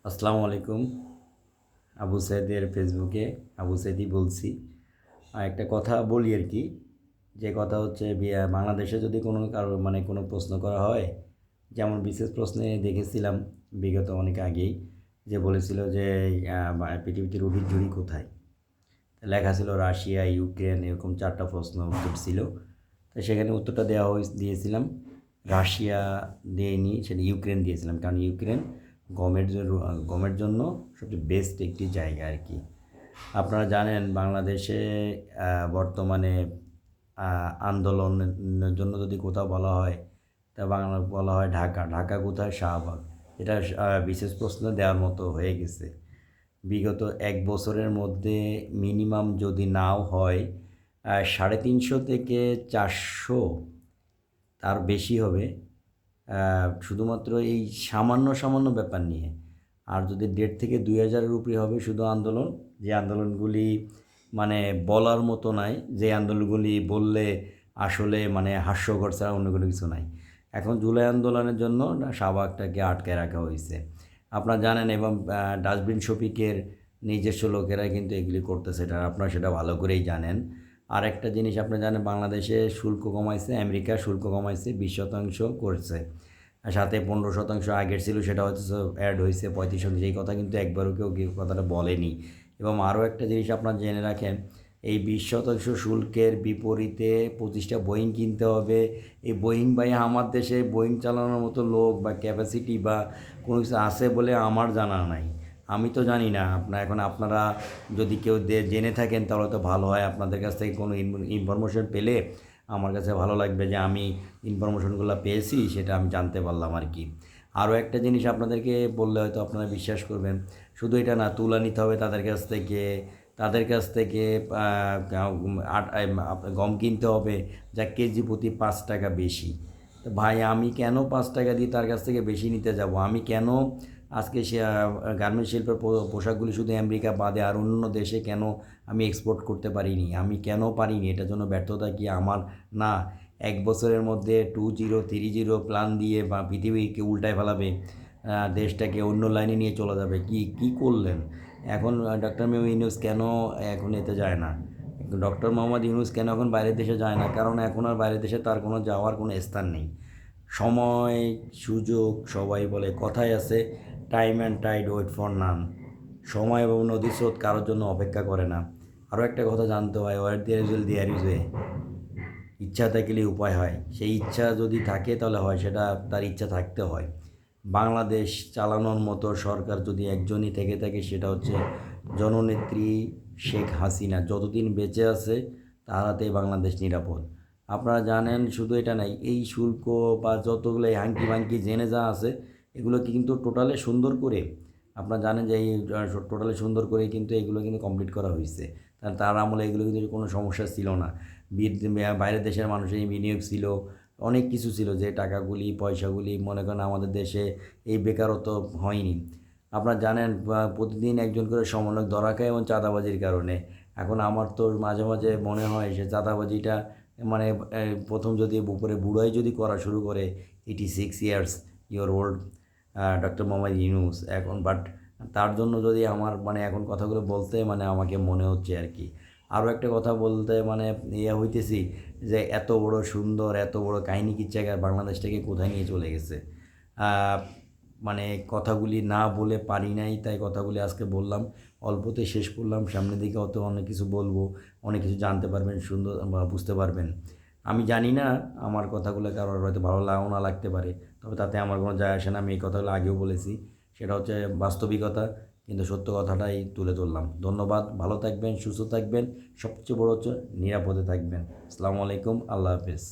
আসসালামু আলাইকুম। আবু সাইদের ফেসবুকে আবু সাইদই বলছি। একটা কথা বলি আর কি, যে কথা হচ্ছে বাংলাদেশে যদি কোনো কারো কোনো প্রশ্ন করা হয়, যেমন বিশেষ প্রশ্নে দেখেছিলাম বিগত অনেক আগেই, যে বলেছিল যে পৃথিবীতে রুটির ঝুড়ি কোথায়, লেখা ছিল রাশিয়া, ইউক্রেন, এরকম 4টা প্রশ্ন উত্তর ছিল। তো সেখানে উত্তরটা দিয়েছিলাম রাশিয়া, দেয়নি, সেটা ইউক্রেন দিয়েছিলাম, কারণ ইউক্রেন গমের জন্য সবচেয়ে বেস্ট একটি জায়গা আর কি। আপনারা জানেন বাংলাদেশে বর্তমানে আন্দোলনের জন্য যদি কোথাও বলা হয়, তা বাংলা বলা হয় ঢাকা। ঢাকা কোথায়? শাহবাগ। এটা বিশেষ প্রশ্ন দেওয়ার মতো হয়ে গেছে। বিগত 1 বছরের মধ্যে মিনিমাম যদি নাও হয় 350 থেকে 400, তার বেশি হবে, শুধুমাত্র এই সামান্য সামান্য ব্যাপার নিয়ে। আর যদি 1.5 থেকে 2,000-এর উপরে হবে শুধু আন্দোলন, যে আন্দোলনগুলি বলার মতো নাই, যে আন্দোলনগুলি বললে আসলে হাস্যকর ছাড়া অন্য কোনো কিছু নাই। এখন জুলাই আন্দোলনের জন্য শাহবাগটাকে আটকায় রাখা হয়েছে, আপনারা জানেন। এবং ডাস্টবিন শফিকের নিজস্ব লোকেরা কিন্তু এগুলি করতেছে, এটা আপনারা সেটা ভালো করেই জানেন। আর একটা জিনিস আপনারা জানেন, বাংলাদেশে শুল্ক কমাইছে, আমেরিকা শুল্ক কমাইছে 20% করছে, আর সাথে 15% আগের ছিল, সেটা হয়তো অ্যাড হয়েছে 35%। এই কথা কিন্তু একবারও কেউ কথাটা বলেনি। এবং আরও একটা জিনিস আপনারা জেনে রাখেন, এই 20% শুল্কের বিপরীতে 25টা বোয়িং কিনতে হবে। এই বোয়িং আমার দেশে বোয়িং চালানোর মতো লোক বা ক্যাপাসিটি বা কোনো কিছু আছে বলে আমার জানা নাই। আমি তো জানি না, আপনারা যদি কেউ জেনে থাকেন তাহলে তো ভালো হয়। আপনাদের কাছ থেকে কোনো ইনফরমেশন পেলে আমার কাছে ভালো লাগবে, যে আমি ইনফরমেশনগুলো পেয়েছি, সেটা আমি জানতে পারলাম আর কি। আরও একটা জিনিস আপনাদেরকে বললে হয়তো আপনারা বিশ্বাস করবেন, শুধু এটা না, তুলা নিতে হবে তাদের কাছ থেকে গম কিনতে হবে, যা কেজি প্রতি 5 টাকা বেশি। তো ভাই, আমি কেন 5 টাকা দিয়ে তার কাছ থেকে বেশি নিতে যাব? আমি কেন আজকে সে গার্মেন্টস শিল্পের পোশাকগুলি শুধু আমেরিকা বাদে আর অন্য দেশে কেন আমি এক্সপোর্ট করতে পারিনি? আমি কেন পারিনি? এটার জন্য ব্যর্থতা কি আমার? না, 1 বছরের মধ্যে 2030 প্ল্যান দিয়ে বা পৃথিবীকে উল্টায় ফেলাবে, দেশটাকে অন্য লাইনে নিয়ে চলে যাবে। কি কি করলেন এখন? ডক্টর মোহাম্মদ ইউনূস কেন এখন এতে যায় না? ডক্টর মোহাম্মদ ইউনূস কেন এখন বাইরের দেশে যায় না? কারণ এখন আর বাইরের দেশে তার কোনো যাওয়ার কোনো স্থান নেই। সময়, সুযোগ, সবাই বলে কথায় আছে, time and tide wait for none. সময় এবং নদীর স্রোত কারোর জন্য অপেক্ষা করে না। আরও একটা কথা জানতে হয়, where there is will there is way. ইচ্ছা থাকলে উপায় হয়। সেই ইচ্ছা যদি থাকে তাহলে হয়, সেটা তার ইচ্ছা থাকতে হয়। বাংলাদেশ চালানোর মতো সরকার যদি একজনই থেকে থাকে, সেটা হচ্ছে জননেত্রী শেখ হাসিনা। যতদিন বেঁচে আছে তার হাতেই বাংলাদেশ নিরাপদ। আপনারা জানেন, শুধু এটা নাই, এই শুল্ক বা যতগুলো এই হাঙ্কি ভাঙ্কি জেনে যা আছে, এগুলোকে কিন্তু টোটালে সুন্দর করে, আপনারা জানেন যে এই টোটালে সুন্দর করে কিন্তু এগুলো কিন্তু কমপ্লিট করা হয়েছে। তার আমলে এগুলো কিন্তু কোনো সমস্যা ছিল না। বাইরের দেশের মানুষের বিনিয়োগ ছিল, অনেক কিছু ছিল, যে টাকাগুলি পয়সাগুলি মনে করেন আমাদের দেশে এই বেকারত্ব হয়নি। আপনারা জানেন প্রতিদিন একজন করে সমন্বয়ক ধরা খায় এবং চাঁদাবাজির কারণে। এখন আমার তো মাঝে মাঝে মনে হয় সে চাঁদাবাজিটা মানে প্রথম যদি উপরে বুড়াই যদি করা শুরু করে, 86 years your old doctor Mohammad Yunus এখন, বাট তার জন্য যদি আমার এখন কথাগুলো বলতে আমাকে মনে হচ্ছে আর কি। আরও একটা কথা বলতে হইতেছি, যে এত বড় সুন্দর, এত বড় কাহিনী কিচ্ছাকার বাংলাদেশটাকে কোথায় নিয়ে চলে গেছে। আহ, কথাগুলি না বলে পারি নাই, তাই কথাগুলি আজকে বললাম, অল্পতে শেষ করলাম। সামনের দিকে অত অনেক কিছু বলবো, অনেক কিছু জানতে পারবেন, সুন্দর বা বুঝতে পারবেন। আমি জানি না, আমার কথাগুলো কারোর হয়তো ভালো লাগও না লাগতে পারে, তবে তাতে আমার কোনো যায় আসে না। আমি এই কথাগুলো আগেও বলেছি, সেটা হচ্ছে বাস্তবিকতা, কিন্তু সত্য কথাটাই তুলে ধরলাম। ধন্যবাদ, ভালো থাকবেন, সুস্থ থাকবেন, সবচেয়ে বড় হচ্ছে নিরাপদে থাকবেন। আসসালামু আলাইকুম, আল্লাহ হাফেজ।